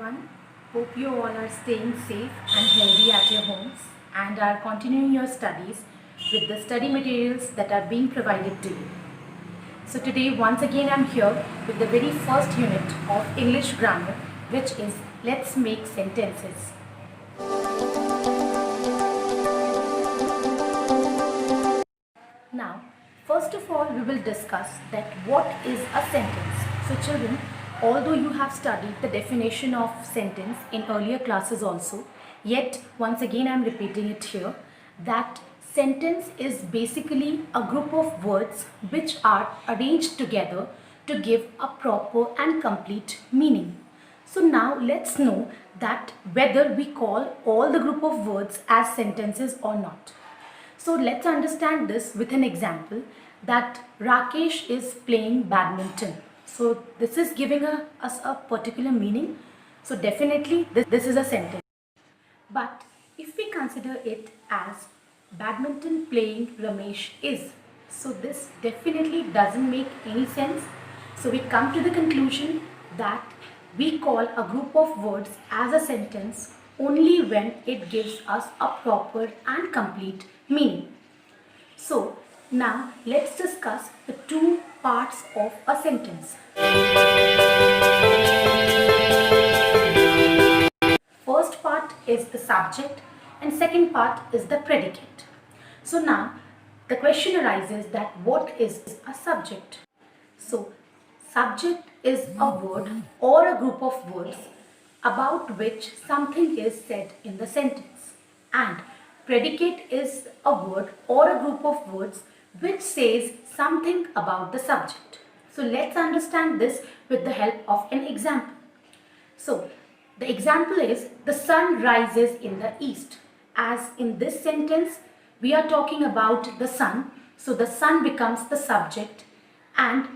everyone. Hope you all are staying safe and healthy at your homes and are continuing your studies with the study materials that are being provided to you. So today once again I'm here with the very first unit of English grammar, which is Let's Make Sentences. Now, first of all, we will discuss that what is a sentence. So children, although you have studied the definition of sentence in earlier classes also, yet once again I am repeating it here, that sentence is basically a group of words which are arranged together to give a proper and complete meaning. So now let's know that whether we call all the group of words as sentences or not. So let's understand this with an example that Rakesh is playing badminton. So this is giving us a particular meaning. So definitely this is a sentence. But if we consider it as badminton playing Ramesh is, so this definitely doesn't make any sense. So we come to the conclusion that we call a group of words as a sentence only when it gives us a proper and complete meaning. So now let's discuss the two parts of a sentence. First part is the subject and second part is the predicate. So now the question arises that what is a subject? So subject is a word or a group of words about which something is said in the sentence, and predicate is a word or a group of words which says something about the subject. So let's understand this with the help of an example. So the example is the sun rises in the east. As in this sentence we are talking about the sun, so the sun becomes the subject and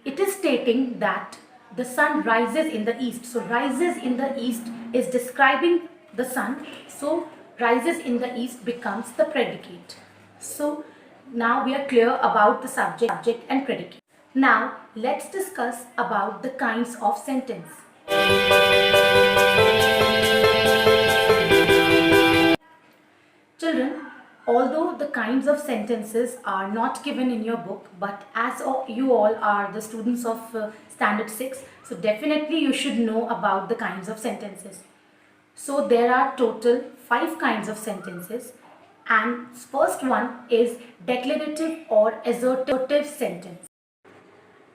it is stating that the sun rises in the east. So rises in the east is describing the sun. So rises in the east becomes the predicate. So now we are clear about the subject and predicate. Now let's discuss about the kinds of sentence. Children, although the kinds of sentences are not given in your book, but as you all are the students of standard 6, so definitely you should know about the kinds of sentences. So there are total 5 kinds of sentences, and first one is declarative or assertive sentence.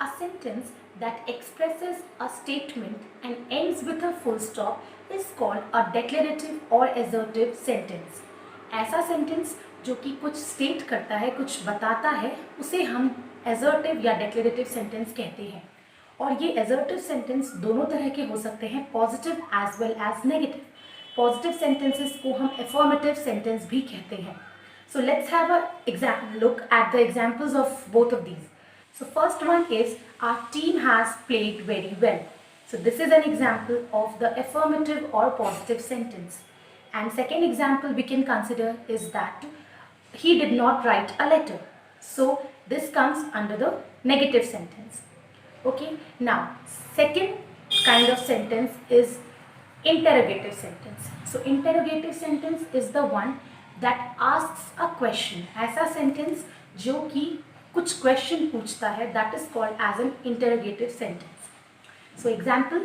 A sentence that expresses a statement and ends with a full stop is called a declarative or assertive sentence. ऐसा sentence जो कि कुछ state करता है, कुछ बताता है, उसे हम assertive या declarative सेंटेंस कहते हैं. और ये assertive सेंटेंस दोनों तरह के हो सकते हैं, positive as well as negative. Positive sentences को हम affirmative सेंटेंस भी कहते हैं. So let's have a look at the examples of both of these. So first one is our team has played very well. So this is an example of the affirmative or positive sentence. And second example we can consider is that he did not write a letter. So this comes under the negative sentence. Okay, now second kind of sentence is interrogative sentence. So interrogative sentence is the one that asks a question. ऐसा sentence जो कि कुछ question पूछता है, that is called as an interrogative sentence. So example,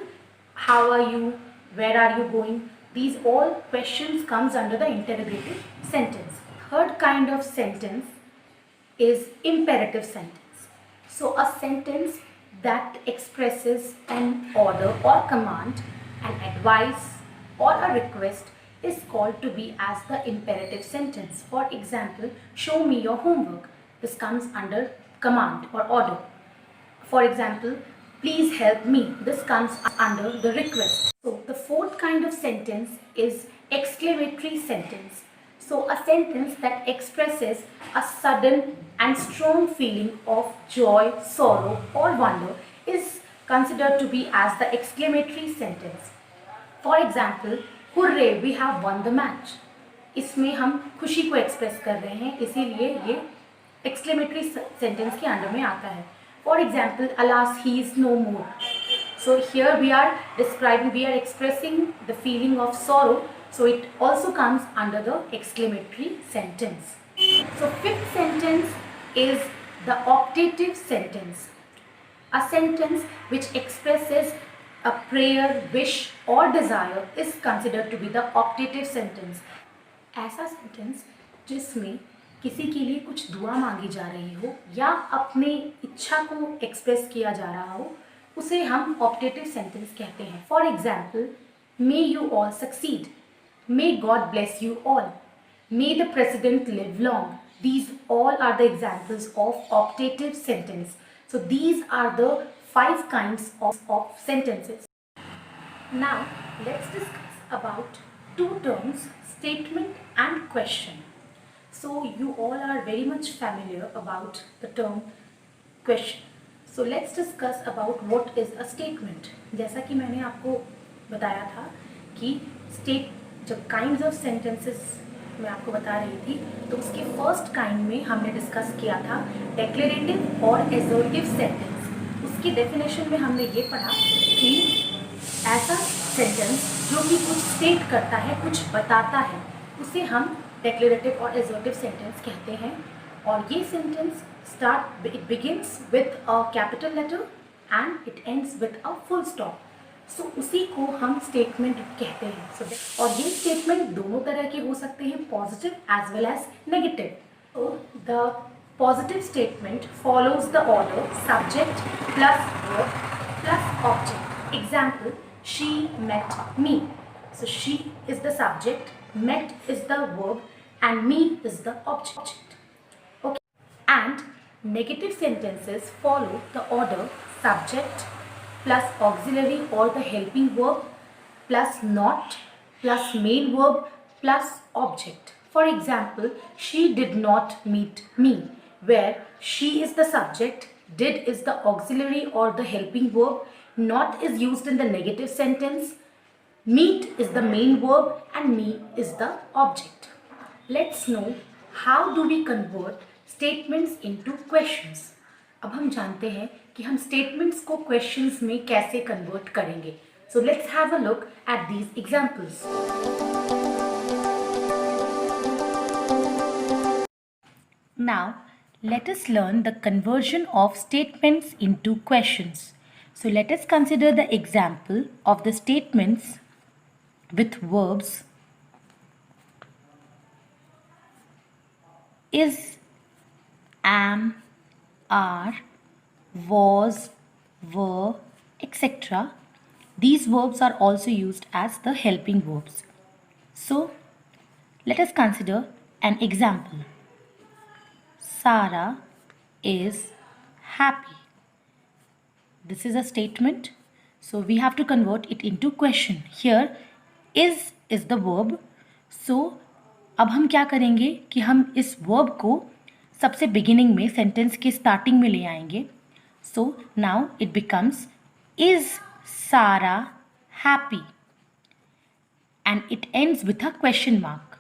how are you, where are you going? These all questions comes under the interrogative sentence. Third kind of sentence is imperative sentence. So a sentence that expresses an order or command, an advice or a request is called to be as the imperative sentence. For example, show me your homework. This comes under command or order. For example, please help me. This comes under the request. So the fourth kind of sentence is exclamatory sentence. So a sentence that expresses a sudden and strong feeling of joy, sorrow or wonder is considered to be as the exclamatory sentence. For example, hooray, we have won the match. इसमें हम खुशी को express कर रहे हैं, इसीलिए ये exclamatory sentence के अंडर में आता है. For example, alas, he is no more. So here we are expressing the feeling of sorrow. So it also comes under the exclamatory sentence. So fifth sentence is the optative sentence. A sentence which expresses a prayer, wish or desire is considered to be the optative sentence. ऐसा sentence जिसमें किसी के लिए कुछ दुआ मांगी जा रही हो या अपने इच्छा को एक्सप्रेस किया जा रहा हो, उसे हम ऑप्टेटिव सेंटेंस कहते हैं. For example, may you all succeed, may God bless you all, may the president live long. These all are the examples of optative sentence. So these are the 5 kinds of sentences. Now let's discuss about two terms, statement and question. So you all are very much familiar about the term question. So let's discuss about what is a statement. जैसा कि मैंने आपको बताया था कि जब kinds of sentences मैं आपको बता रही थी, तो उसके फर्स्ट काइंड में हमने डिस्कस किया था डेक्लेरेटिव और एसर्टिव सेंटेंस. उसकी डेफिनेशन में हमने ये पढ़ा कि ऐसा सेंटेंस जो कि कुछ स्टेट करता है, कुछ बताता है, उसे हम डेक्लेरेटिव और एसर्टिव सेंटेंस कहते हैं. और ये sentence it begins with a capital letter and it ends with a full stop. So उसी को हम स्टेटमेंट कहते हैं. और ये स्टेटमेंट दोनों तरह के हो सकते हैं, positive as well as negative. तो the positive statement follows the order subject plus verb plus object. Example, she met me. So she is the subject, met is the verb and me is the object. Okay. And negative sentences follow the order subject plus auxiliary or the helping verb plus not plus main verb plus object. For example, she did not meet me, where she is the subject, did is the auxiliary or the helping verb, not is used in the negative sentence, meet is the main verb and me is the object. Let's know how do we convert statements into questions. अब हम जानते हैं कि हम statements को questions में कैसे convert करेंगे. So let's have a look at these examples. Now let us learn the conversion of statements into questions. So let us consider the example of the statements with verbs is, am, are, was, were, etc. These verbs are also used as the helping verbs. So let us consider an example. Sarah is happy. This is a statement, so we have to convert it into question. Here is the verb. So अब हम क्या करेंगे कि हम इस verb को सबसे beginning में, सेंटेंस के स्टार्टिंग में ले आएंगे. So now it becomes is Sara happy and it ends with a question mark.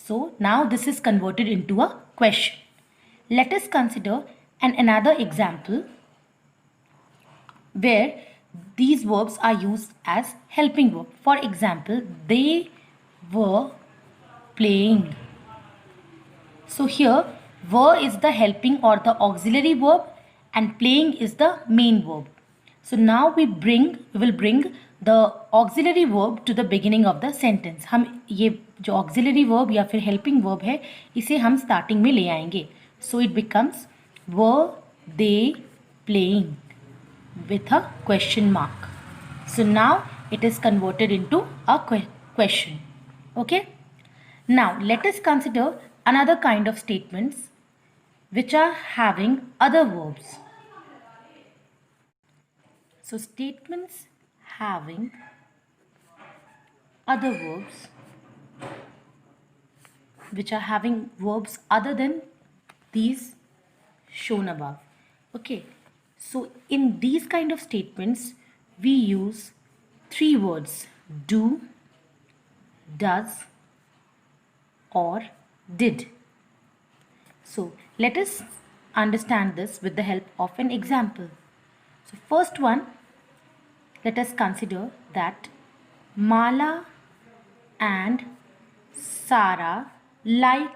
So now this is converted into a question. Let us consider an another example where these verbs are used as helping verb. For example, they were playing. So here were is the helping or the auxiliary verb and playing is the main verb. So now we will bring the auxiliary verb to the beginning of the sentence. हम ये जो auxiliary verb या फिर helping verb है, इसे हम starting में ले आएंगे. So it becomes were they playing with a question mark. So now it is converted into a question. Okay. Now let us consider another kind of statements which are having other verbs. So statements having other verbs which are having verbs other than these shown above. Okay, so in these kind of statements we use 3 words: do, does or did. So let us understand this with the help of an example. So first one, let us consider that Mala and Sara like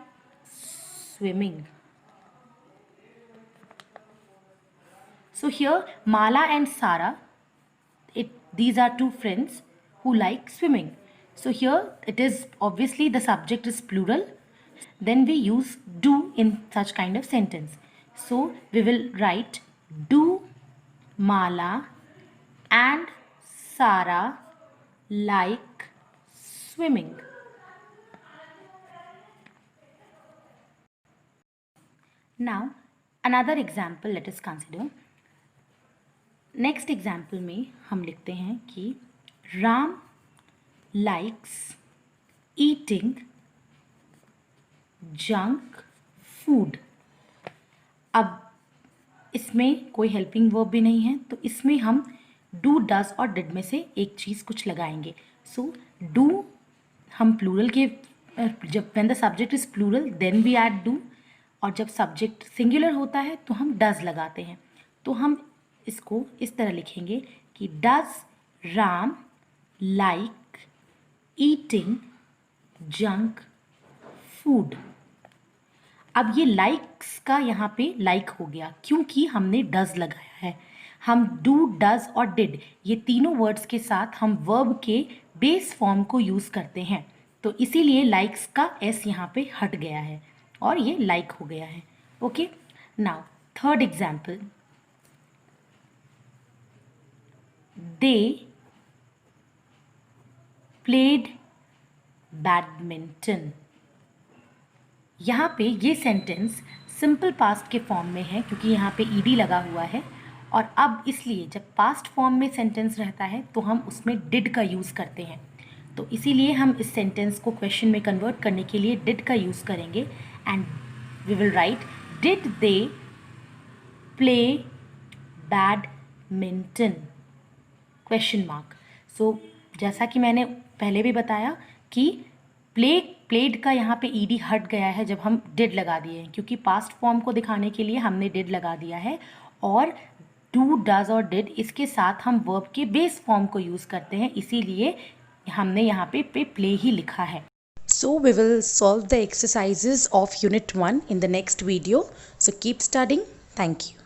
swimming. So here Mala and Sara, these are two friends who like swimming. So here it is obviously the subject is plural. Then we use do in such kind of sentence. So we will write do Mala and Sara like swimming. Now another example let us consider. Next example में हम लिखते हैं कि Ram likes eating junk food. अब इसमें कोई helping verb भी नहीं है, तो इसमें हम डू डज और डिड में से एक चीज़ कुछ लगाएंगे. सो डू हम प्लूरल के, जब when the subject is plural then we add do, और जब सब्जेक्ट सिंगुलर होता है तो हम डज लगाते हैं. तो हम इसको इस तरह लिखेंगे कि does Ram like eating junk food. अब ये लाइक्स का यहाँ पे लाइक हो गया क्योंकि हमने डज लगाया है. हम डू डज और डिड ये तीनों वर्ड्स के साथ हम वर्ब के बेस फॉर्म को यूज़ करते हैं, तो इसीलिए लाइक्स का एस यहाँ पे हट गया है और ये लाइक हो गया है. Okay, now third example. They played badminton. यहाँ पे ये सेंटेंस सिंपल पास्ट के फॉर्म में है क्योंकि यहाँ पे ईडी लगा हुआ है, और अब इसलिए जब पास्ट फॉर्म में सेंटेंस रहता है तो हम उसमें डिड का यूज़ करते हैं. तो इसीलिए हम इस सेंटेंस को क्वेश्चन में कन्वर्ट करने के लिए डिड का यूज़ करेंगे. And we will write did they play badminton question mark. So जैसा कि मैंने पहले भी बताया कि प्लेड का यहाँ पे ईडी हट गया है जब हम डिड लगा दिए हैं, क्योंकि पास्ट फॉर्म को दिखाने के लिए हमने डिड लगा दिया है, और डू डज और डिड इसके साथ हम वर्ब के बेस फॉर्म को यूज़ करते हैं, इसीलिए हमने यहाँ पे प्ले ही लिखा है. So we will solve the exercises of Unit 1 in the next video. So keep studying. Thank you.